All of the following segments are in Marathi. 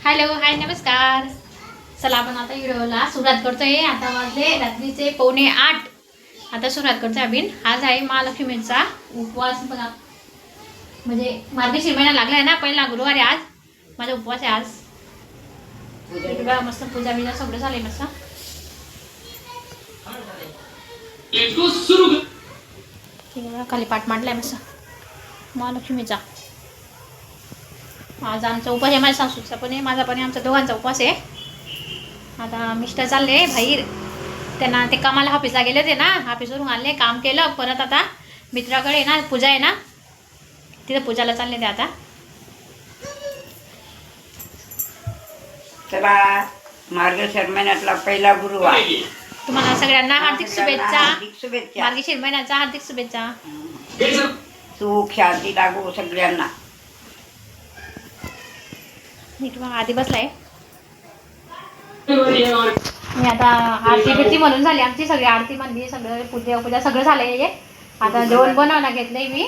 हॅलो हाय नमस्कार. चला आपण आता व्हिडिओला सुरुवात करतोय. आता वाजले रात्रीचे 7:45. आता सुरुवात करतोय आपण. आज आहे महालक्ष्मीचा उपवास. बघा म्हणजे मार्गशीर्ष महिना लागलाय ना, पहिला गुरुवार आहे आज. माझा उपवास आहे आज. मस्त पूजा बिजा सगळं झालंय मस्त. ठीक आहे, खाली पाठ मांडलाय मस्त महालक्ष्मीचा. आज आमचा उपवास आहे, माझ्या सासूचा पण आहे, माझा पण आहे, आमचा दोघांचा उपवास आहे. आता मिस्टर चालले बाहेर, त्यांना ते कामाला ऑफिसला गेले ते ना, ऑफिसवरून आले, काम केलं. परत आता मित्राकडे ना पूजा आहे ना, तिथं पूजाला चालले ते आता. चला, मार्गशीर्ष महिन्यातला पहिला गुरुवार. तुम्हाला सगळ्यांना हार्दिक शुभेच्छा. शुभेच्छा. मार्गशीर्ष महिन्याच्या हार्दिक शुभेच्छा. सुख शांती लागो सगळ्यांना. नीट मग आधी बसलाय मी. आता आरती बिरती म्हणून झाली आमची, सगळी आरती म्हणली, सगळं पूजा सगळं झालंय. आता जेवण बनवायला घेतलंय मी.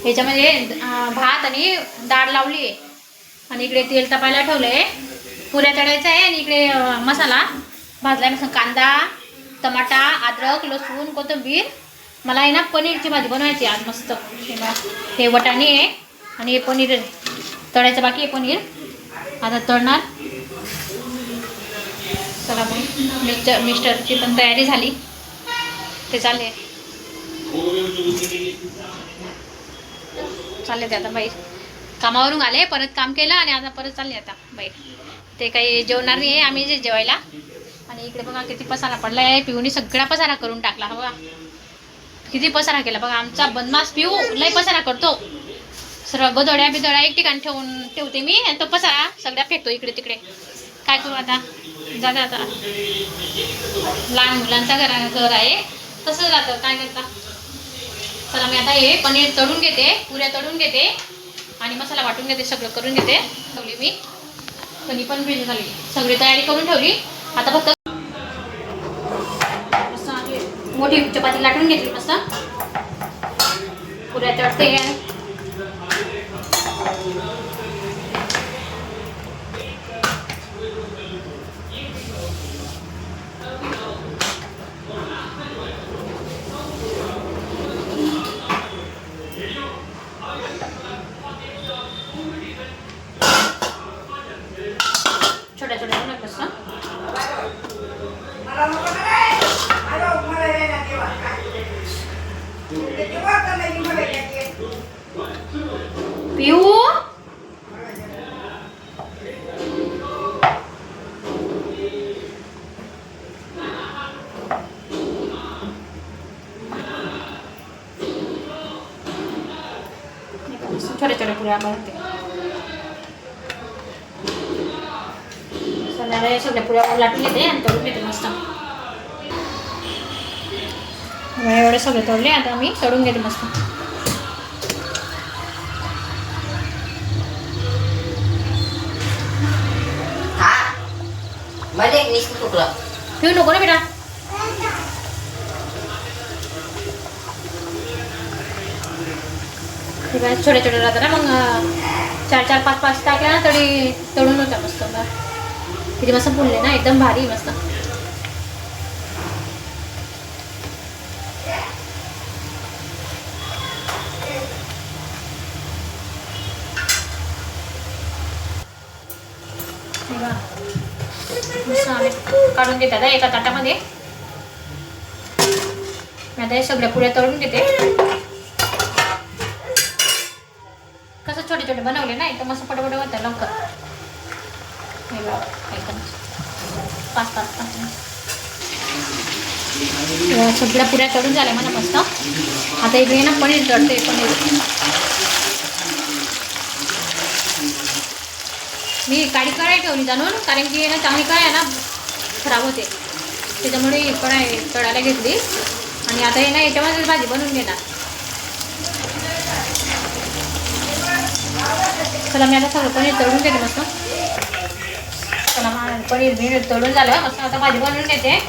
ह्याच्यामध्ये भात आणि डाळ लावली आहे, आणि इकडे तेल तापायला ठेवलंय, पुऱ्या तळायचं आहे, आणि इकडे मसाला भाजलाय मस्त. कांदा, टमाटा, अद्रक, लसूण, कोथिंबीर. मला आहे ना पनीरची भाजी बनवायची आज मस्त. हे वटाणे आहे आणि हे पनीर तळायचं बाकी आहे. पनीर आता तळणार. चला मग मिस्टरची पण तयारी झाली, ते चालले ते आता बाहेर. कामावरून आले, परत काम केलं आणि आता परत चालले आता बाहेर. ते काही जेवणार नाही आहे, आम्ही जे जेवायला. आणि इकडे बघा किती पसारा पडला आहे. पिऊनी सगळा पसारा करून टाकला. हा बघा किती पसारा केला बघा. आमचा बदमाश पिऊ लय पसारा करतो. सर्व गोधड्या बिधड्या एक ठिकाणी ठेवते मी, आणि तो पसारा सगळ्या फेकतो इकडे तिकडे. काय करू आता, जाते आता. लहान मुलांचा घर आहे, तसंच राहतं, काय करता. चला मी आता हे पनीर तळून घेते, पुऱ्या तळून घेते, आणि मसाला वाटून घेते, सगळं करून घेते. ठेवली मी पनीर पण भेज झाली, सगळी तयारी करून ठेवली. आता फक्त मोठी चपाती लाटून घेतली मस्त. पुऱ्या तळते. छोट्या छोट्या बनवत मस्त. पिऊ छोट्या छोट्या पुऱ्या बनवते. सगळ्या पुऱ्या लाटून घेते आणि तळून घेते मस्त. एवढे सगळे तळले, आता मी तळून घेते मस्त. ठेवू नको ना बेटा. छोटे छोटे राहतात ना, मग 4-4, 5-5 टाकल्या ना तरी तळून होत्या मस्त. किती मस्त फुलले ना, एकदम भारी मस्त. काढून घेते आता एका ताटामध्ये. मी आता हे सगळ्या पुऱ्या तळून घेते. कसं छोटे छोटे बनवले ना, एकदम मस्त पटपट होतं लवकर. एकदम 5-5 सगळ्या पुऱ्या तळून झाल्या मला मस्त. आता इकडे ना पनीर तळते. पनीर मी काळी कढाई ठेवली जाणून, कारण की ना चांगली कढाई ना खराब होते, त्याच्यामुळे कढाई तळायला घेतली. आणि आता हे ना याच्यामध्ये भाजी बनवून घेणार. चला मी आता सगळं पनीर तळून घेते मस्त. चला पनीर तळून झालं मस्त. आता भाजी बनवून घेते.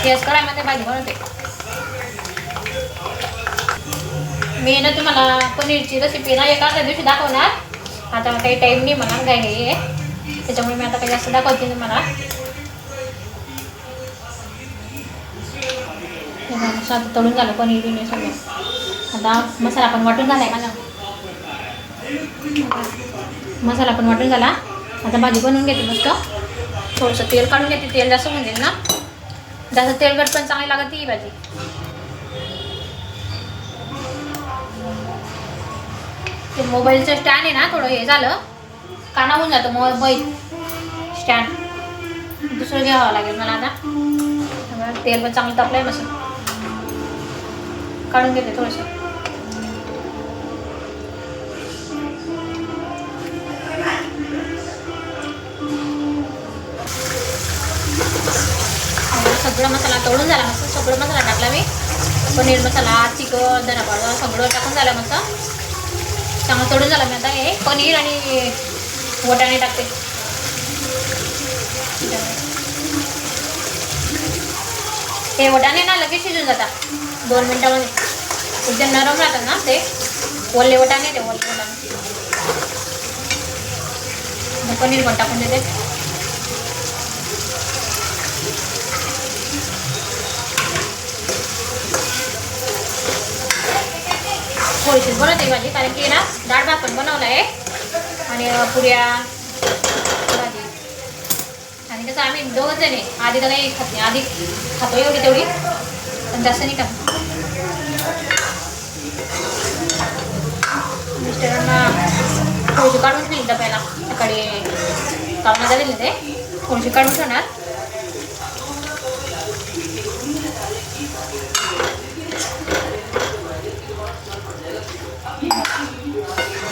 गॅस कढाईमध्ये भाजी बनवते. मी ना तुम्हाला पनीरची रेसिपी ना एका दिवशी दाखवणार. आता काही टाईम नाही मला घाई आहे, त्याच्यामुळे मी आता काही जास्त दाखवते तुम्हाला. आता तळून झालं पनीर बिनीर सगळं. आता मसाला पण वाटून झाला आहे माझा. मसाला पण वाटून झाला. आता भाजी बनवून घेते मस्त. थोडंसं तेल काढून घेते, तेल जास्त होऊन जाईल ना. जास्त तेलकट पण चांगली लागत ही भाजी. ते मोबाईलचं स्टँड आहे ना थोडं हे झालं, काना होऊन जातं मोबाईल स्टँड. दुसरं घ्यावं लागेल मला आता. तेल पण चांगलं तापलंय मस्त. काढून घेते थोडंसं. सगळं मसाला तळून झाला मस्त. सगळं मसाला टाकला मी. पनीर मसाला, चिकन, धना पावडर सगळं टाकून झालं मस्त. चांगलं तळून झालं. मी आता हे पनीर आणि वटाणे टाकते. हे वटाणे ना लगेच शिजून जातात 2 मिनिटामध्ये. एकदम नरम राहतात ना ते ओले वटाणे. ते ओले वटाणे पनीर पण टाकून देते. थोडीशी बनवते भाजी, कारण की ना डाळ भात पण बनवला आहे आणि पुऱ्या भाजी. आणि कसं आम्ही 2 जण आहे. आधी तर काही खात नाही, आधी खातो एवढी तेवढी, पण जास्त नाही खात. मिस्टरांना थोडीशी काढून ठेवली डब्याला. सकाळी काढून झालेली ते थोडीशी काढून ठेवणार.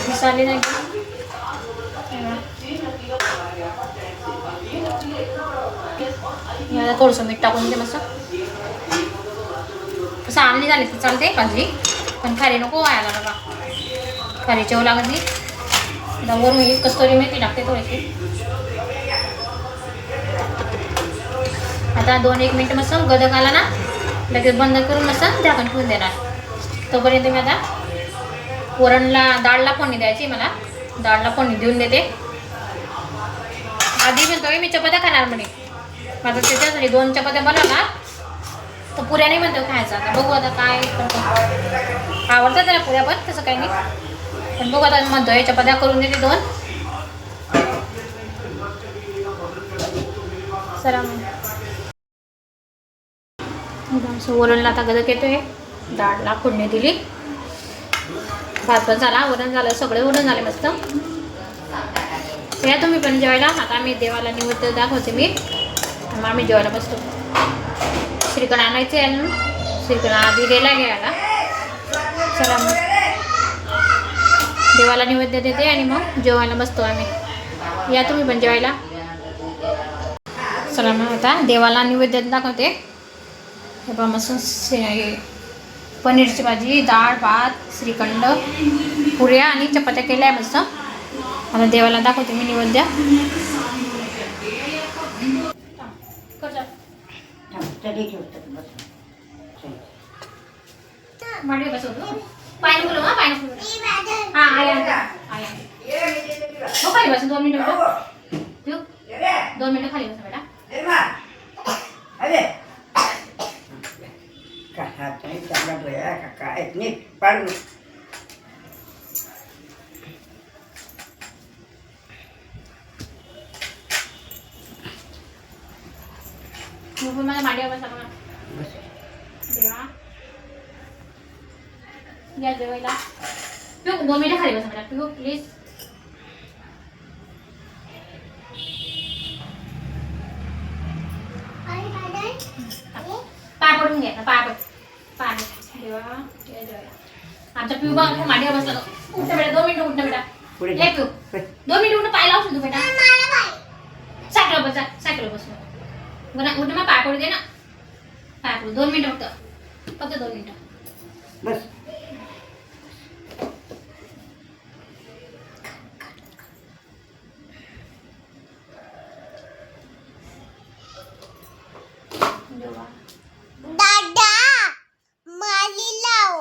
मिसाली नाही थोडंसं मीठ टाकून दे मस्त. कसं आमली झाली तर चालते भाजी, पण खारी नको व्हायला बघा. खारी चव लागत नाही. वरून ही कस्तुरी मेथी टाकते थोडीशी. आता 2-1 मिनिट मस्त गदक आला ना लगेच बंद करून मस्त झाकण ठेवून देणार. तोपर्यंत मी आता वरणला डाळला फोडणी द्यायची. मला डाळला फोडणी देऊन देते. आधी म्हणतोय मी चपात्या खाणार म्हणे. आता त्याच्यासाठी 2 चपात्या बनवणार तर पुऱ्या नाही म्हणतो खायचं. आता बघू आता काय करतो. आवडतात त्याला पुऱ्या पण तसं काही नाही, पण बघू आता म्हणतोय चपात्या करून देते 2. चला वरणला आता गदक येतोय. डाळला फोडणी दिली. भात पण झाला, वरण झालं, सगळं वरण झालं मस्त. या तुम्ही पण जेवायला. आता आम्ही देवाला निवड दाखवते मी. मग आम्ही जेवायला बसतो. श्रीखंड आणायचे आहे. श्रीखंड आधी गेला घ्यायला. चला मग देवाला नैवेद्य देते आणि मग जेवायला बसतो आम्ही. या तुम्ही पण जेवायला. चला मग आता देवाला नैवेद्य दाखवते. हे बघा मस्त पनीरची भाजी, डाळ, भात, श्रीखंड, पुऱ्या आणि चपात्या केल्या आहे मस्त. आता देवाला दाखवते मी नैवेद्य. मांडी बसवतो. पाय नको हा, पाय नको. हां आया हो खाली बस. 2 मिनिटं ठेव. 2 मिनिटं खाली बसा बेटा. काय नीट पाडून माझ्या मांडीवर बसा बघा. देवा या जेवायला. पिऊ 2 मिनिटं खाली बसा बेटा. पिऊ प्लीज. पाय पडून घ्या. पाय पड. पाय देवा या जेवायला. आमचा पिऊ बघा मांडीवर बसला. उठा बेटा. 2 मिनिटं उठा बेटा. हे पिऊ 2 मिनिटं उठा. पाय लावून तू बेटा. सायकल बस. सायकल बस. बरं उठा. मग पाय पडू दे ना. पाय पडू. 2 मिनिटं फक्त. फक्त 2 मिनिटं बस. दादा माली लाव.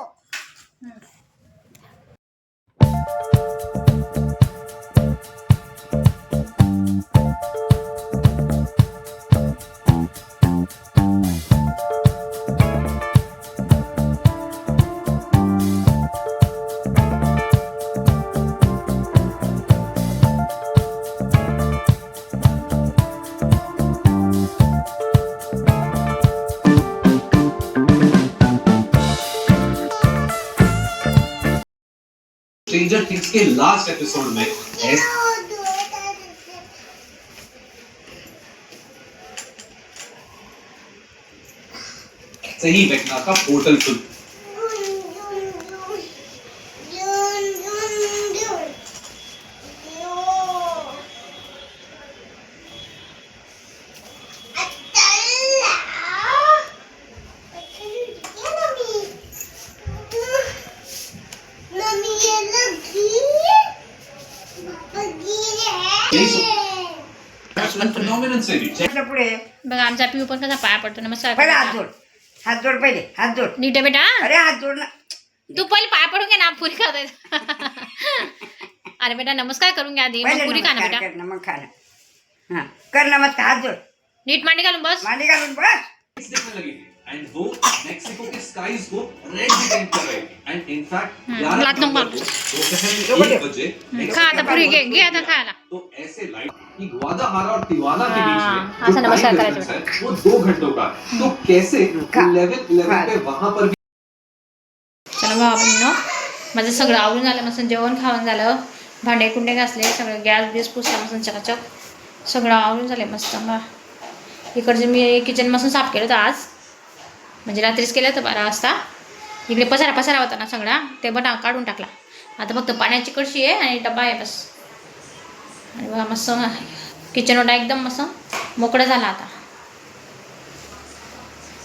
स्ट्रेंजर थिंग्स के लास्ट एपिसोड में सही वेकना का पोर्टल खुल फिनोमिनन से भी म्हटलं पुढे बघा आमचा पिऊ पण कसा पाया पडतो नमस्कार पहिले हात करतो. जोड. हात जोड पहिले. हात जोड. नीट आहे बेटा. अरे हात जोड ना. तू पहिले पाया पडून घे ना पुरी खात अरे बेटा नमस्कार करून घ्या आधी मग पहिले पुरी खा ना नमस्कार बेटा. कर ना मग खा ना. हा कर नमस्कार. हात जोड. नीट मांडी घालून बस. मांडी घालून बस. दिखने लगेगी एंड वो मेक्सिको के स्काईज को रेड डिटेक्ट कर रहे थे एंड इनफैक्ट 11 लात नको नवंबर मारू. को दोपहर 1 बजे खा आता पुरी घे आता खायला. तो ऐसे लाइट कि ग्वादाहारा और तिवाना के बीच हाँ, में जो नमस्कार टाइम करायचं डिफरेंस है वो 2 घंटों का तो कैसे 11 पे वहां पर भी चला भावांनो माझं सगळं आवरून झालं मस्त जेवण खावण झालं भांडे कुंडे घासले सगळं गॅस बीस पुसला मस्त चकाचक सगळं आवरून झाले मस्त बा इकडचे मी किचन मस्त साफ केलं होतं आज म्हणजे रात्रीच केलं होतं 12 वाजता इकडे पसारा होता ना सगळा ते बटा काढून टाकला आता फक्त पाण्याची कळशी आहे आणि डबा आहे बस आणि बघा मस्त किचन ओटा एकदम मस्त मोकळं झाला आता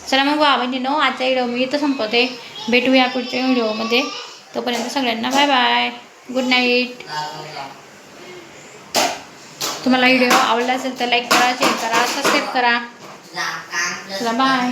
चला मग बाबांनो आजचा व्हिडिओ मी इथं संपवते भेटूया पुढच्या व्हिडिओमध्ये तोपर्यंत सगळ्यांना बाय बाय गुड नाईट तुम्हाला व्हिडिओ आवडला असेल तर लाईक करा शेअर करा सबस्क्राईब करा चला बाय